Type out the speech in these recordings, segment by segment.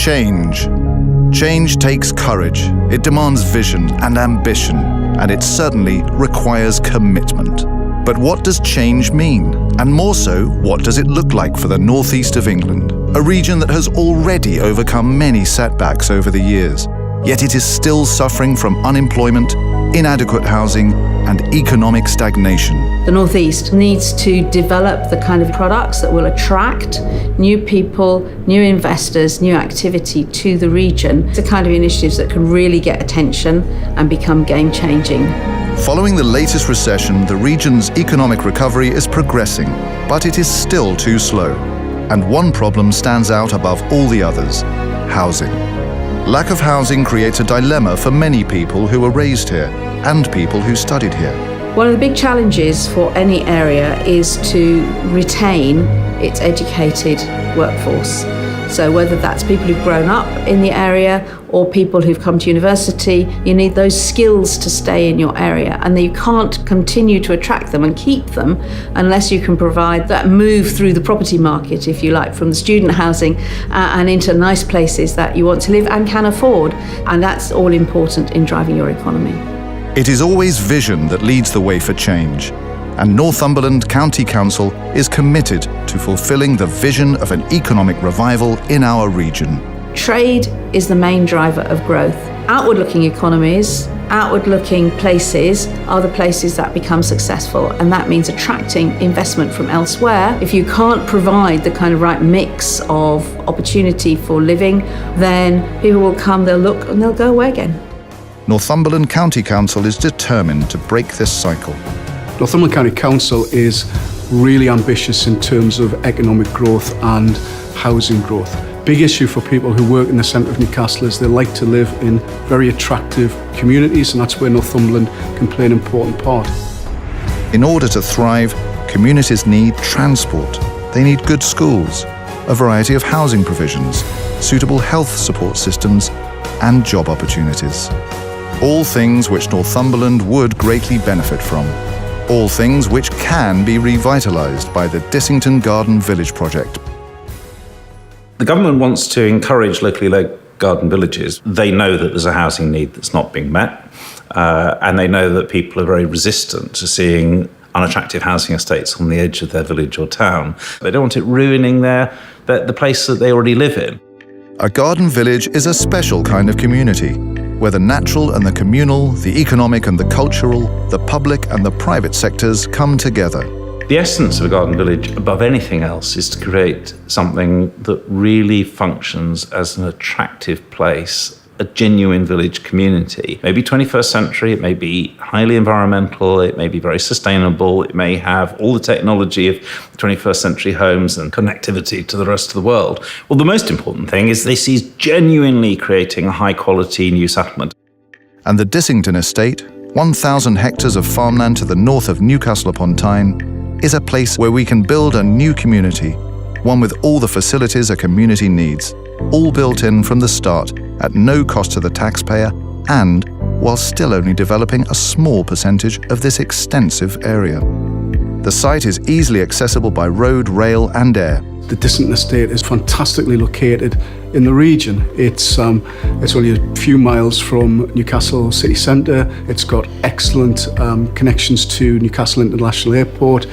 Change. Change takes courage, it demands vision and ambition, and it certainly requires commitment. But what does change mean? And more so, what does it look like for the northeast of England, a region that has already overcome many setbacks over the years, yet it is still suffering from unemployment, inadequate housing, and economic stagnation. The Northeast needs to develop the kind of products that will attract new people, new investors, new activity to the region. The kind of initiatives that can really get attention and become game-changing. Following the latest recession, the region's economic recovery is progressing, but it is still too slow. And one problem stands out above all the others: housing. Lack of housing creates a dilemma for many people who were raised here and people who studied here. One of the big challenges for any area is to retain its educated workforce. So whether that's people who've grown up in the area or people who've come to university, you need those skills to stay in your area, and you can't continue to attract them and keep them unless you can provide that move through the property market, if you like, from the student housing and into nice places that you want to live and can afford. And that's all important in driving your economy. It is always vision that leads the way for change, and Northumberland County Council is committed to fulfilling the vision of an economic revival in our region. Trade is the main driver of growth. Outward-looking economies, outward-looking places are the places that become successful, and that means attracting investment from elsewhere. If you can't provide the kind of right mix of opportunity for living, then people will come, they'll look, and they'll go away again. Northumberland County Council is determined to break this cycle. Northumberland County Council is really ambitious in terms of economic growth and housing growth. Big issue for people who work in the centre of Newcastle is they like to live in very attractive communities, and that's where Northumberland can play an important part. In order to thrive, communities need transport. They need good schools, a variety of housing provisions, suitable health support systems, and job opportunities. All things which Northumberland would greatly benefit from. All things which can be revitalised by the Dissington Garden Village project. The government wants to encourage locally led garden villages. They know that there's a housing need that's not being met, and they know that people are very resistant to seeing unattractive housing estates on the edge of their village or town. They don't want it ruining the place that they already live in. A garden village is a special kind of community, where the natural and the communal, the economic and the cultural, the public and the private sectors come together. The essence of a garden village, above anything else, is to create something that really functions as an attractive place, a genuine village community. Maybe 21st century, it may be highly environmental, it may be very sustainable, it may have all the technology of 21st century homes and connectivity to the rest of the world. Well, the most important thing is this is genuinely creating a high quality new settlement. And the Dissington estate, 1,000 hectares of farmland to the north of Newcastle upon Tyne, is a place where we can build a new community, one with all the facilities a community needs, all built in from the start at no cost to the taxpayer, and while still only developing a small percentage of this extensive area. The site is easily accessible by road, rail and air. The Dissington estate is fantastically located in the region. It's only a few miles from Newcastle city centre. It's got excellent connections to Newcastle International Airport,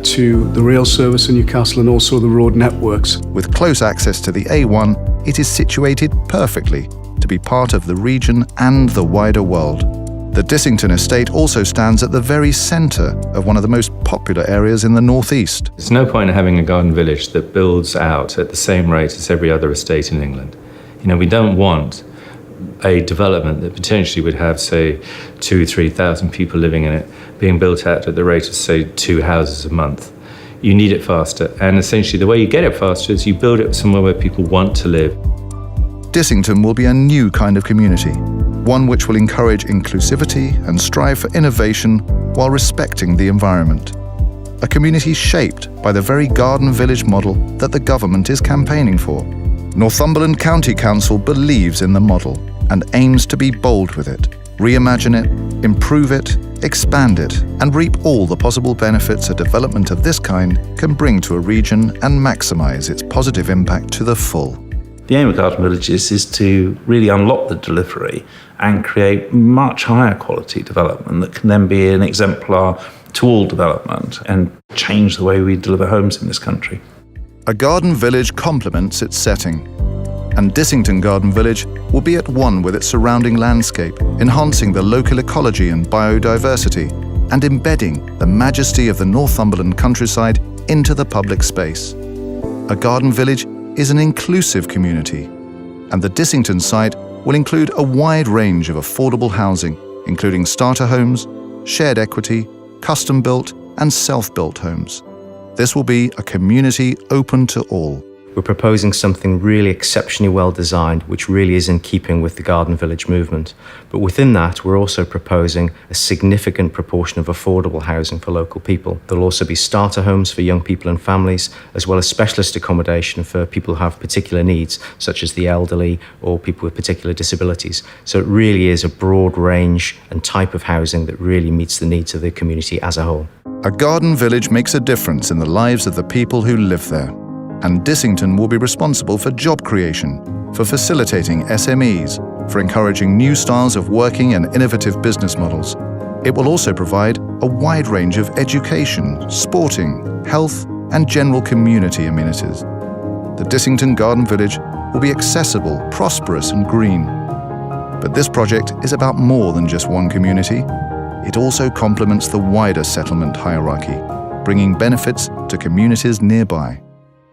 to the rail service in Newcastle and also the road networks. With close access to the A1, it is situated perfectly to be part of the region and the wider world. The Dissington estate also stands at the very centre of one of the most popular areas in the northeast. There's no point in having a garden village that builds out at the same rate as every other estate in England. We don't want a development that potentially would have, say, 2,000 or 3,000 people living in it being built out at the rate of, say, 2 houses a month. You need it faster, and essentially the way you get it faster is you build it somewhere where people want to live. Dissington will be a new kind of community, one which will encourage inclusivity and strive for innovation while respecting the environment. A community shaped by the very garden village model that the government is campaigning for. Northumberland County Council believes in the model and aims to be bold with it, reimagine it, improve it, expand it, and reap all the possible benefits a development of this kind can bring to a region and maximise its positive impact to the full. The aim of Garden Villages is to really unlock the delivery and create much higher quality development that can then be an exemplar to all development and change the way we deliver homes in this country. A garden village complements its setting, and Dissington Garden Village will be at one with its surrounding landscape, enhancing the local ecology and biodiversity and embedding the majesty of the Northumberland countryside into the public space. A garden village is an inclusive community, and the Dissington site will include a wide range of affordable housing, including starter homes, shared equity, custom-built and self-built homes. This will be a community open to all. We're proposing something really exceptionally well designed, which really is in keeping with the Garden Village movement. But within that, we're also proposing a significant proportion of affordable housing for local people. There'll also be starter homes for young people and families, as well as specialist accommodation for people who have particular needs, such as the elderly or people with particular disabilities. So it really is a broad range and type of housing that really meets the needs of the community as a whole. A garden village makes a difference in the lives of the people who live there. And Dissington will be responsible for job creation, for facilitating SMEs, for encouraging new styles of working and innovative business models. It will also provide a wide range of education, sporting, health, and general community amenities. The Dissington Garden Village will be accessible, prosperous, and green. But this project is about more than just one community. It also complements the wider settlement hierarchy, bringing benefits to communities nearby.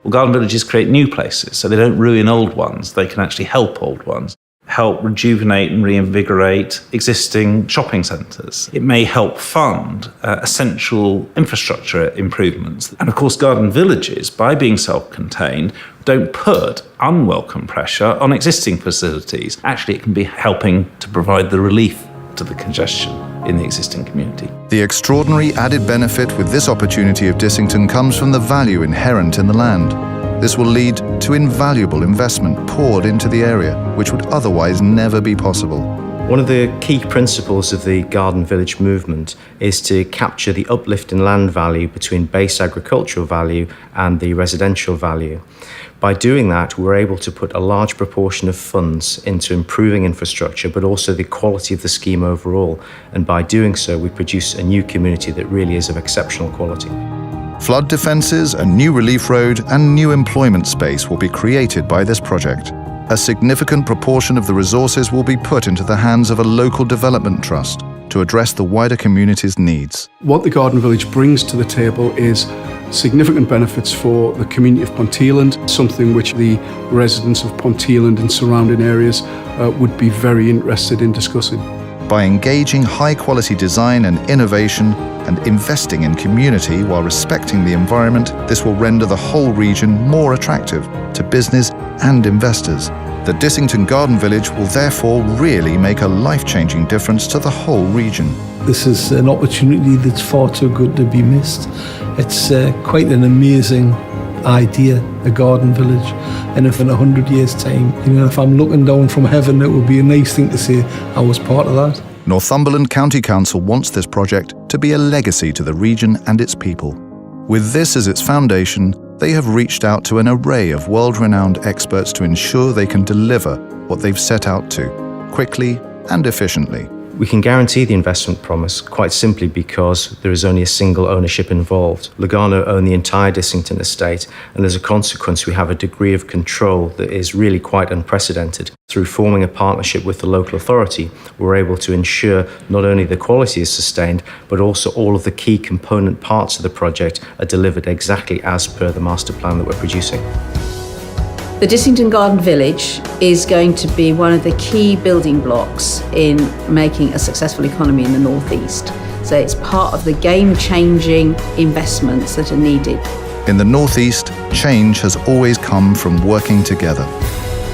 Well, garden villages create new places, so they don't ruin old ones. They can actually help old ones, help rejuvenate and reinvigorate existing shopping centres. It may help fund essential infrastructure improvements. And of course, garden villages, by being self-contained, don't put unwelcome pressure on existing facilities. Actually, it can be helping to provide the relief to the congestion in the existing community. The extraordinary added benefit with this opportunity of Dissington comes from the value inherent in the land. This will lead to invaluable investment poured into the area, which would otherwise never be possible. One of the key principles of the Garden Village movement is to capture the uplift in land value between base agricultural value and the residential value. By doing that, we're able to put a large proportion of funds into improving infrastructure, but also the quality of the scheme overall. And by doing so, we produce a new community that really is of exceptional quality. Flood defences, a new relief road, and new employment space will be created by this project. A significant proportion of the resources will be put into the hands of a local development trust to address the wider community's needs. What the Garden Village brings to the table is significant benefits for the community of Ponteland, something which the residents of Ponteland and surrounding areas would be very interested in discussing. By engaging high-quality design and innovation and investing in community while respecting the environment, this will render the whole region more attractive to business and investors. The Dissington Garden Village will therefore really make a life-changing difference to the whole region. This is an opportunity that's far too good to be missed. It's quite an amazing idea, a garden village. And if in 100 years' time, if I'm looking down from heaven, it would be a nice thing to say I was part of that. Northumberland County Council wants this project to be a legacy to the region and its people. With this as its foundation, they have reached out to an array of world-renowned experts to ensure they can deliver what they've set out to, quickly and efficiently. We can guarantee the investment promise quite simply because there is only a single ownership involved. Lugano own the entire Dissington estate, and as a consequence we have a degree of control that is really quite unprecedented. Through forming a partnership with the local authority, we're able to ensure not only the quality is sustained, but also all of the key component parts of the project are delivered exactly as per the master plan that we're producing. The Dissington Garden Village is going to be one of the key building blocks in making a successful economy in the North East. So it's part of the game-changing investments that are needed. In the North East, change has always come from working together.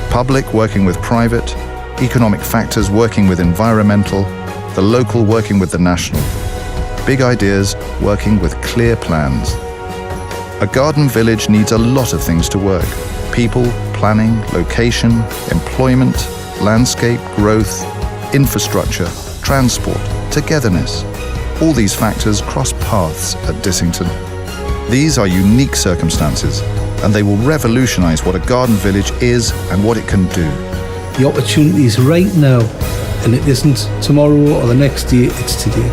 Public working with private, economic factors working with environmental, the local working with the national. Big ideas working with clear plans. A garden village needs a lot of things to work. People, planning, location, employment, landscape, growth, infrastructure, transport, togetherness. All these factors cross paths at Dissington. These are unique circumstances, and they will revolutionise what a garden village is and what it can do. The opportunity is right now, and it isn't tomorrow or the next day, it's today.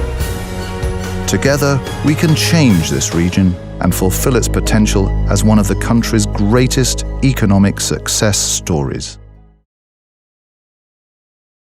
Together, we can change this region and fulfil its potential as one of the country's greatest economic success stories.